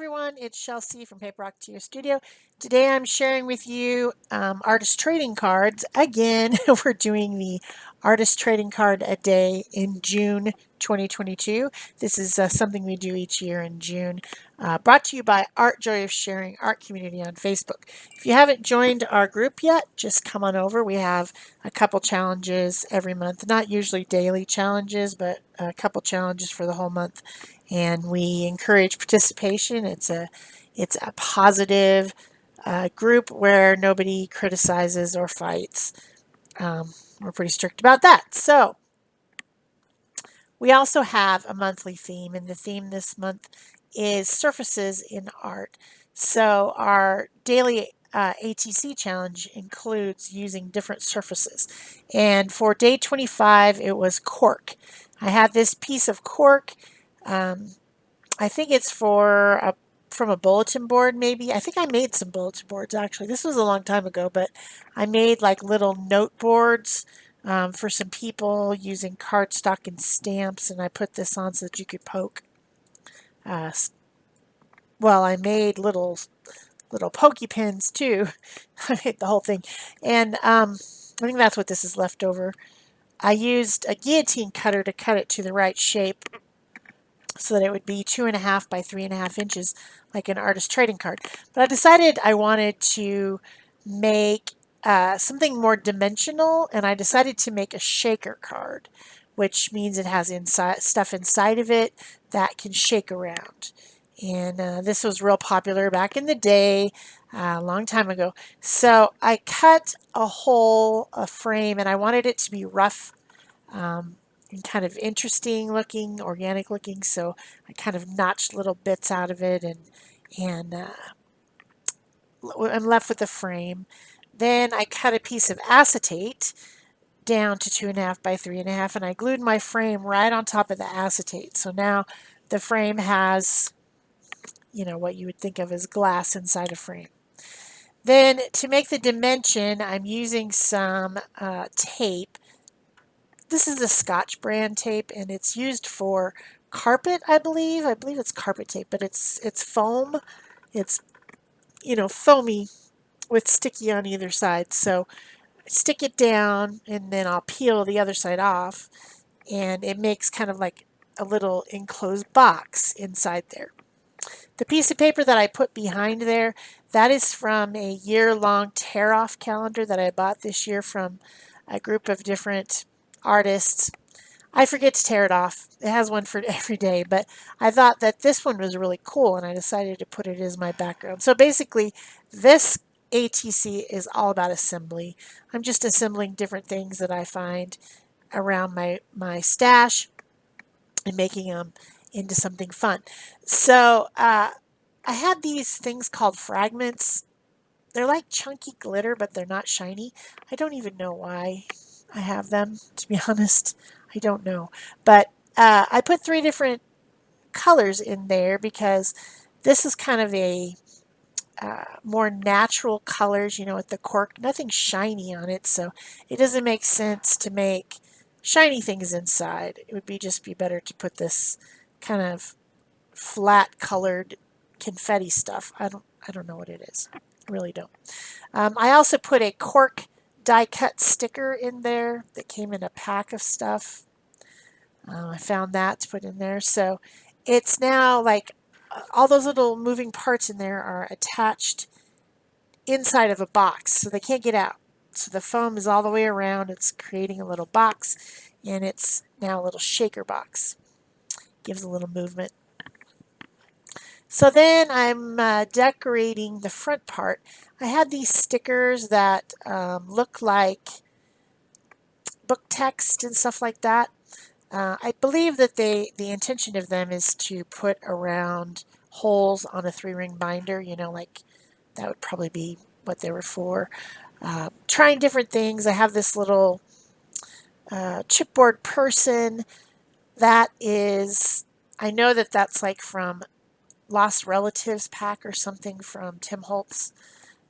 everyone, it's Shel C from PaperOcotilloStudio. Today I'm sharing with you artist trading cards. Again, we're doing the artist trading card a day in June 2022. This is something we do each year in June. Brought to you by Art Joy of Sharing Art Community on Facebook. If you haven't joined our group yet, just come on over. We have a couple challenges every month, not usually daily challenges, but a couple challenges for the whole month. And we encourage participation. It's a positive group where nobody criticizes or fights. We're pretty strict about that. So we also have a monthly theme, and the theme this month is surfaces in art. So our daily ATC challenge includes using different surfaces. And for day 25, it was cork. I have this piece of cork. I think it's from a bulletin board, maybe. I think I made some bulletin boards, actually. This was a long time ago, but I made like little note boards for some people using cardstock and stamps, and I put this on so that you could poke. I made little pokey pins too. I made the whole thing, and I think that's what this is left over. I used a guillotine cutter to cut it to the right shape so that it would be 2.5 by 3.5 inches, like an artist trading card. But I decided I wanted to make something more dimensional, and I decided to make a shaker card, which means it has stuff inside of it that can shake around. And this was real popular back in the day, a long time ago. So I cut a frame, and I wanted it to be rough and kind of interesting looking, organic looking. So I kind of notched little bits out of it, and I'm left with the frame. Then I cut a piece of acetate down to 2.5 by 3.5, and I glued my frame right on top of the acetate. So now the frame has, what you would think of as glass inside a frame. Then to make the dimension, I'm using some tape. This is a Scotch brand tape, and it's used for carpet, I believe. I believe it's carpet tape, but it's foam. It's, foamy with sticky on either side. So I stick it down, and then I'll peel the other side off, and it makes kind of like a little enclosed box inside there. The piece of paper that I put behind there, that is from a year-long tear-off calendar that I bought this year from a group of different artists. I forget to tear it off. It has one for every day, but I thought that this one was really cool, and I decided to put it as my background. So basically, this ATC is all about assembly. I'm just assembling different things that I find around my stash and making them into something fun. So I had these things called fragments. They're like chunky glitter, but they're not shiny. I don't even know why I have them, to be honest. I don't know. But I put 3 different colors in there because this is kind of a more natural colors, with the cork. Nothing shiny on it, so it doesn't make sense to make shiny things inside. It would just be better to put this kind of flat colored confetti stuff. I don't know what it is. I really don't. I also put a cork die cut sticker in there that came in a pack of stuff. I found that to put in there. So it's now like all those little moving parts in there are attached inside of a box, so they can't get out. So the foam is all the way around. It's creating a little box, and it's now a little shaker box. Gives a little movement. So then I'm decorating the front part. I had these stickers that look like book text and stuff like that. I believe that the intention of them is to put around holes on a 3-ring binder, like that would probably be what they were for. Trying different things. I have this little chipboard person that is, I know that that's like from Lost Relatives pack or something from Tim Holtz,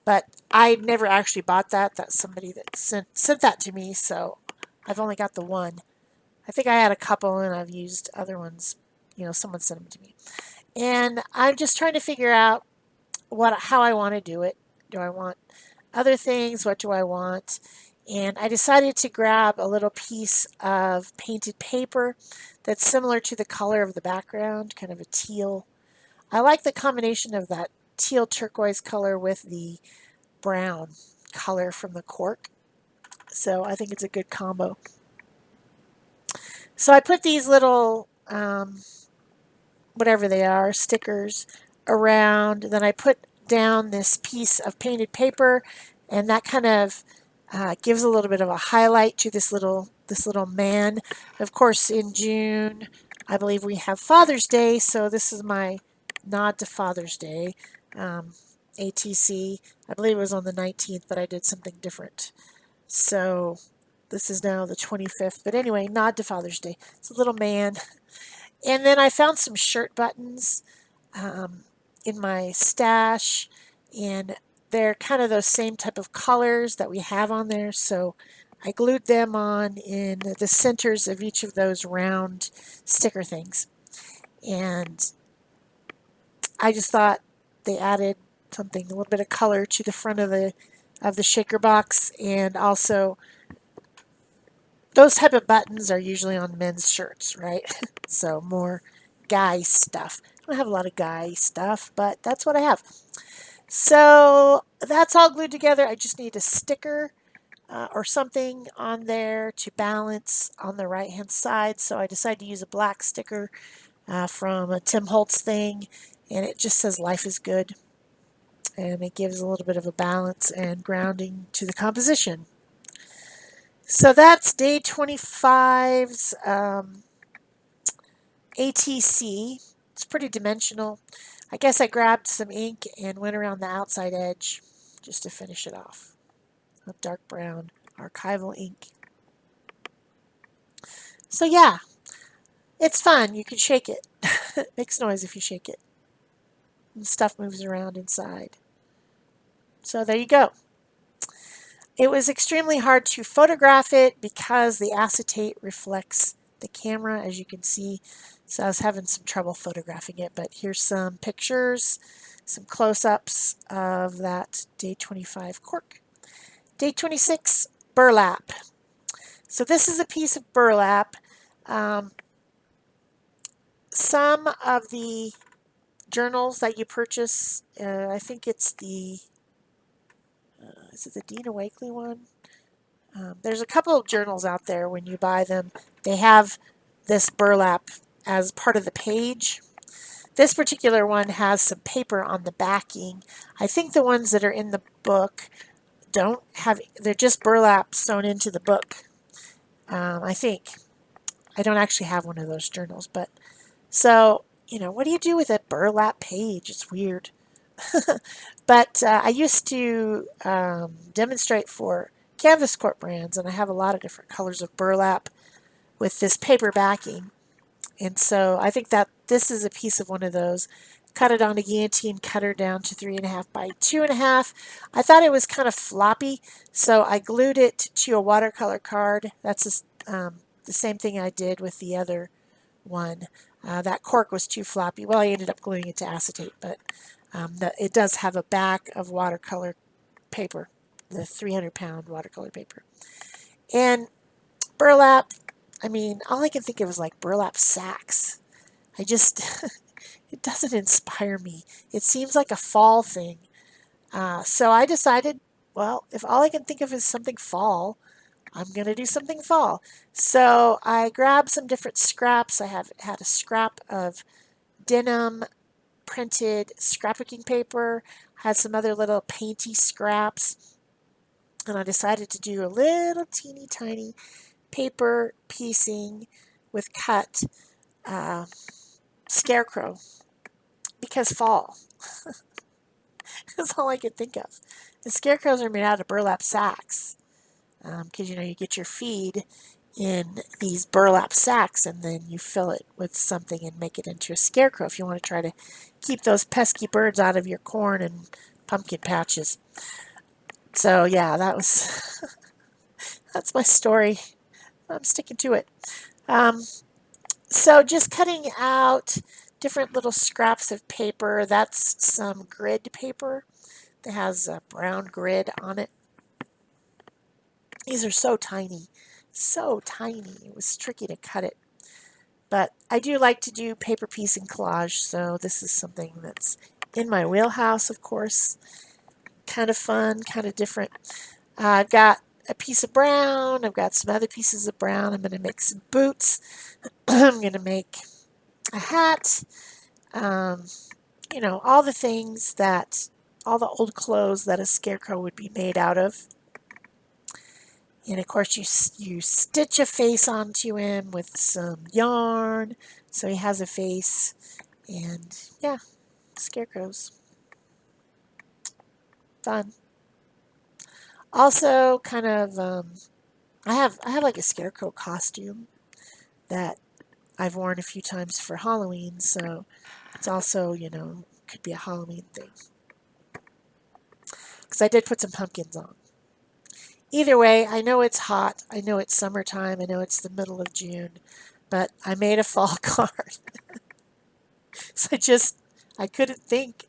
but I never actually bought that. That's somebody that sent that to me, so I've only got the one. I think I had a couple, and I've used other ones. Someone sent them to me. And I'm just trying to figure out how I want to do it. Do I want other things? What do I want? And I decided to grab a little piece of painted paper that's similar to the color of the background, kind of a teal. I like the combination of that teal turquoise color with the brown color from the cork. So I think it's a good combo. So I put these little, whatever they are, stickers around. Then I put down this piece of painted paper, and that kind of gives a little bit of a highlight to this little man. Of course, in June, I believe we have Father's Day, so this is my nod to Father's Day. ATC. I believe it was on the 19th, but I did something different. So this is now the 25th. But anyway, nod to Father's Day. It's a little man. And then I found some shirt buttons in my stash, and they're kind of those same type of colors that we have on there. So I glued them on in the centers of each of those round sticker things. And I just thought they added something, a little bit of color to the front of the shaker box, and also those type of buttons are usually on men's shirts, right? So more guy stuff. I don't have a lot of guy stuff, but that's what I have. So that's all glued together. I just need a sticker or something on there to balance on the right hand side. So I decided to use a black sticker from a Tim Holtz thing, and it just says life is good. And it gives a little bit of a balance and grounding to the composition. So that's day 25's ATC. It's pretty dimensional. I guess I grabbed some ink and went around the outside edge just to finish it off. A dark brown archival ink. So yeah, it's fun. You can shake it. It makes noise if you shake it. And stuff moves around inside. So there you go. It was extremely hard to photograph it because the acetate reflects the camera, as you can see. So I was having some trouble photographing it, but here's some pictures, some close-ups of that day 25 cork. Day 26, burlap. So this is a piece of burlap. Some of the journals that you purchase, I think it's the, is it the Dina Wakley one? There's a couple of journals out there when you buy them. They have this burlap as part of the page. This particular one has some paper on the backing. I think the ones that are in the book don't have, they're just burlap sewn into the book. I think. I don't actually have one of those journals, but so, what do you do with a burlap page? It's weird. But I used to demonstrate for canvas court brands, and I have a lot of different colors of burlap with this paper backing. And so I think that this is a piece of one of those. Cut it on a guillotine cutter down to 3.5 by 2.5. I thought it was kind of floppy, so I glued it to a watercolor card. That's the same thing I did with the other one. That cork was too floppy. Well, I ended up gluing it to acetate, but it does have a back of watercolor paper, the 300-pound watercolor paper. And burlap, I mean, all I can think of is like burlap sacks. I just, it doesn't inspire me. It seems like a fall thing. So I decided, well, if all I can think of is something fall, I'm going to do something fall. So I grabbed some different scraps. I have had a scrap of denim printed scrapbooking paper, had some other little painty scraps, and I decided to do a little teeny tiny paper piecing with cut scarecrow because fall. That's all I could think of. The scarecrows are made out of burlap sacks because you get your feed in these burlap sacks and then you fill it with something and make it into a scarecrow if you want to try to keep those pesky birds out of your corn and pumpkin patches. So yeah, that's my story. I'm sticking to it. So just cutting out different little scraps of paper. That's some grid paper that has a brown grid on it. These are so tiny, so tiny. It was tricky to cut it. But I do like to do paper piece and collage, so this is something that's in my wheelhouse, of course. Kind of fun, kind of different. I've got a piece of brown. I've got some other pieces of brown. I'm going to make some boots. I'm going to make a hat. Um, you know, all the things that, all the old clothes that a scarecrow would be made out of. And of course, you stitch a face onto him with some yarn, so he has a face. And yeah, scarecrows, fun. Also, kind of, I have like a scarecrow costume that I've worn a few times for Halloween, so it's also, you know, could be a Halloween thing. Because I did put some pumpkins on. Either way, I know it's hot. I know it's summertime. I know it's the middle of June. But I made a fall card. So I couldn't think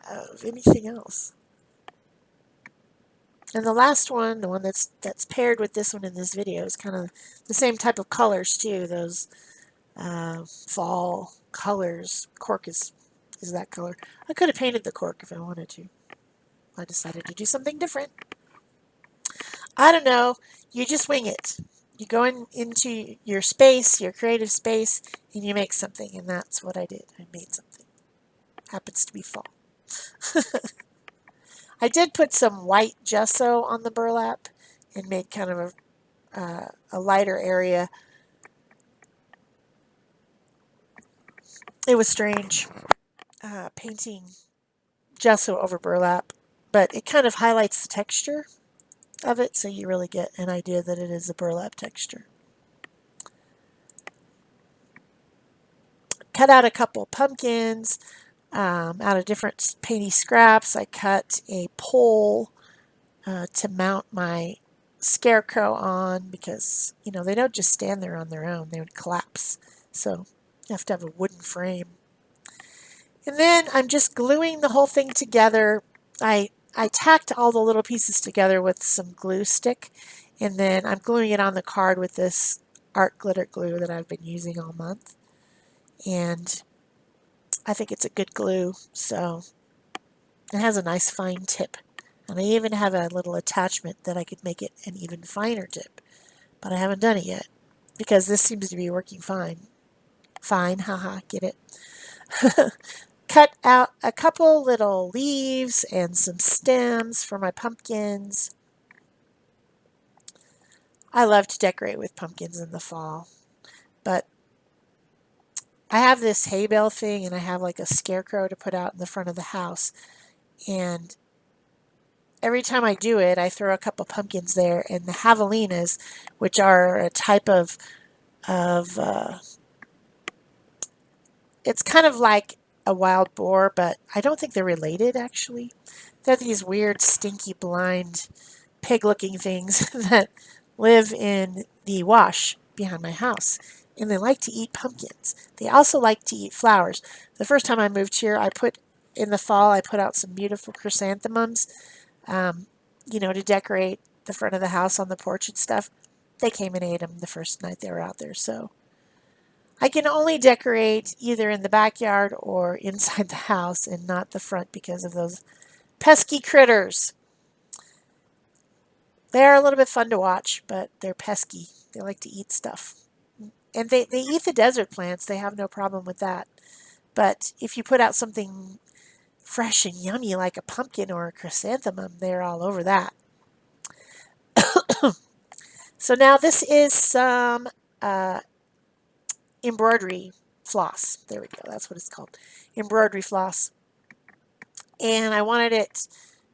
of anything else. And the last one, the one that's paired with this one in this video, is kind of the same type of colors too. Those fall colors. Cork is that color. I could have painted the cork if I wanted to. I decided to do something different. I don't know. You just wing it. You go into your space, your creative space, and you make something. And that's what I did. I made something. Happens to be fall. I did put some white gesso on the burlap and made kind of a lighter area. It was strange painting gesso over burlap, but it kind of highlights the texture of it, so you really get an idea that it is a burlap texture. Cut out a couple pumpkins out of different painty scraps. I cut a pole to mount my scarecrow on because, you know, they don't just stand there on their own. They would collapse. So you have to have a wooden frame. And then I'm just gluing the whole thing together. I tacked all the little pieces together with some glue stick, and then I'm gluing it on the card with this art glitter glue that I've been using all month. And I think it's a good glue, so it has a nice fine tip. And I even have a little attachment that I could make it an even finer tip. But I haven't done it yet because this seems to be working fine. Fine, haha, get it? Cut out a couple little leaves and some stems for my pumpkins. I love to decorate with pumpkins in the fall, but I have this hay bale thing and I have like a scarecrow to put out in the front of the house, and every time I do it, I throw a couple pumpkins there, and the javelinas, which are a type of it's kind of like a wild boar, but I don't think they're related actually. They're these weird, stinky, blind, pig-looking things that live in the wash behind my house, and they like to eat pumpkins. They also like to eat flowers. The first time I moved here, in the fall, I put out some beautiful chrysanthemums, you know, to decorate the front of the house on the porch and stuff. They came and ate them the first night they were out there, so I can only decorate either in the backyard or inside the house and not the front because of those pesky critters. They're a little bit fun to watch, but they're pesky. They like to eat stuff. And they eat the desert plants. They have no problem with that. But if you put out something fresh and yummy like a pumpkin or a chrysanthemum, they're all over that. So now this is some embroidery floss. There we go. That's what it's called. Embroidery floss. And I wanted it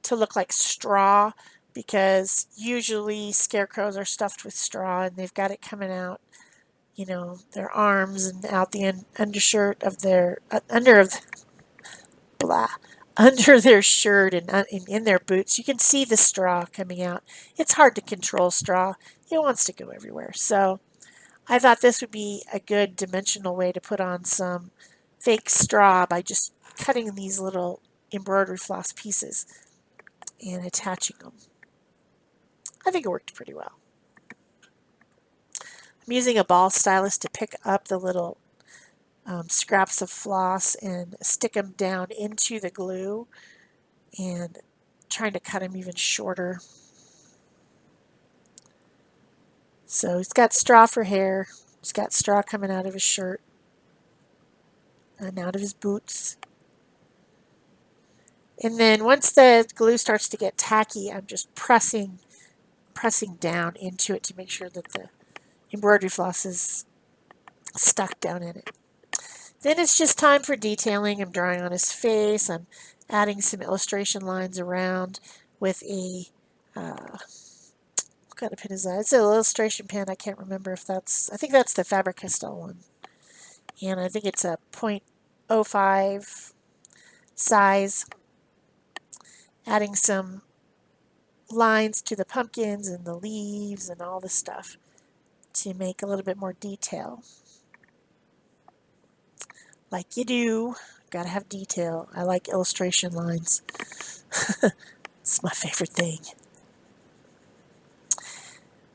to look like straw because usually scarecrows are stuffed with straw and they've got it coming out, you know, their arms and out the undershirt of their under their shirt and in their boots. You can see the straw coming out. It's hard to control straw. It wants to go everywhere. So I thought this would be a good dimensional way to put on some fake straw by just cutting these little embroidery floss pieces and attaching them. I think it worked pretty well. I'm using a ball stylus to pick up the little scraps of floss and stick them down into the glue and trying to cut them even shorter. So he's got straw for hair. He's got straw coming out of his shirt and out of his boots. And then once the glue starts to get tacky, I'm just pressing down into it to make sure that the embroidery floss is stuck down in it. Then it's just time for detailing. I'm drawing on his face. I'm adding some illustration lines around with a, what kind of pen is that? It's an illustration pen. I can't remember if I think that's the Faber-Castell one. And I think it's a .05 size. Adding some lines to the pumpkins and the leaves and all the stuff to make a little bit more detail. Like you do, gotta have detail. I like illustration lines. It's my favorite thing.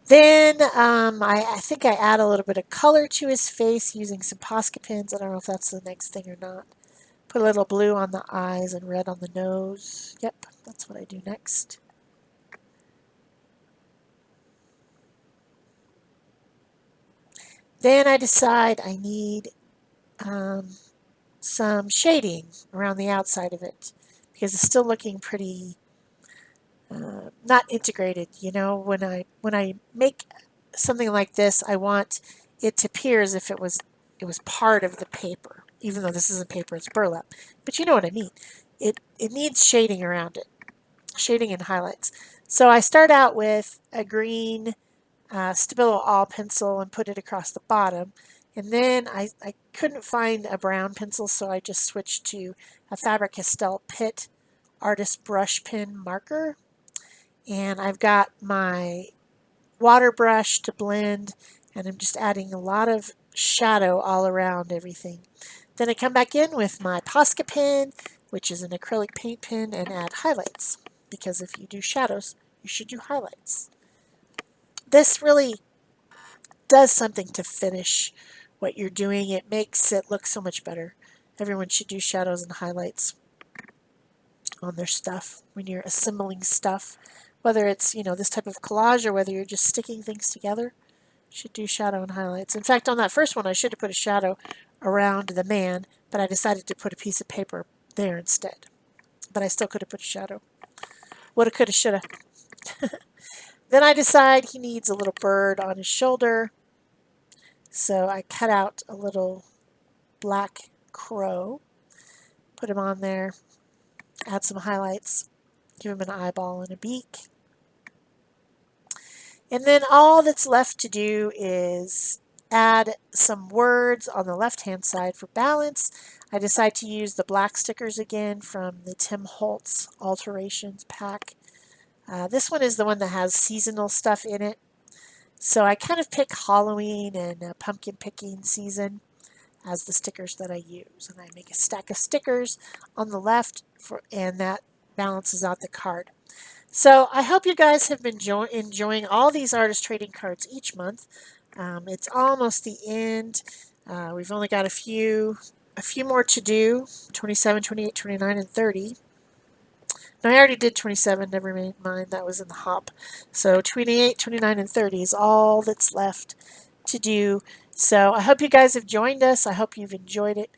Then I think I add a little bit of color to his face using some Posca pens. I don't know if that's the next thing or not. Put a little blue on the eyes and red on the nose. Yep, that's what I do next. Then I decide I need some shading around the outside of it because it's still looking pretty not integrated. You know, when I make something like this, I want it to appear as if it was part of the paper, even though this isn't paper, it's burlap. But you know what I mean. It needs shading around it, shading and highlights. So I start out with a green Stabilo All pencil and put it across the bottom. And then I couldn't find a brown pencil, so I just switched to a Faber-Castell Pitt Artist Brush Pen marker. And I've got my water brush to blend, and I'm just adding a lot of shadow all around everything. Then I come back in with my Posca pen, which is an acrylic paint pen, and add highlights. Because if you do shadows, you should do highlights. This really does something to finish what you're doing. It makes it look so much better. Everyone should do shadows and highlights on their stuff when you're assembling stuff. Whether it's, you know, this type of collage or whether you're just sticking things together, you should do shadow and highlights. In fact, on that first one, I should have put a shadow around the man, but I decided to put a piece of paper there instead. But I still could have put a shadow. Woulda, coulda, shoulda. Then I decide he needs a little bird on his shoulder. So I cut out a little black crow, put him on there, add some highlights, give him an eyeball and a beak. And then all that's left to do is add some words on the left-hand side for balance. I decide to use the black stickers again from the Tim Holtz Alterations pack. This one is the one that has seasonal stuff in it. So I kind of pick Halloween and pumpkin picking season as the stickers that I use. And I make a stack of stickers on the left, and that balances out the card. So I hope you guys have been enjoying all these artist trading cards each month. It's almost the end. We've only got a few more to do, 27, 28, 29, and 30. No, I already did 27, never mind, that was in the hop. So 28, 29, and 30 is all that's left to do. So I hope you guys have joined us. I hope you've enjoyed it.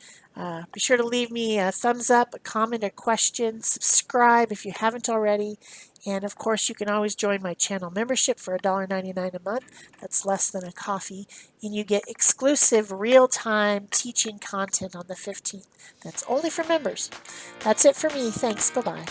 Be sure to leave me a thumbs up, a comment, a question, subscribe if you haven't already. And of course, you can always join my channel membership for $1.99 a month. That's less than a coffee. And you get exclusive real-time teaching content on the 15th. That's only for members. That's it for me. Thanks. Bye-bye.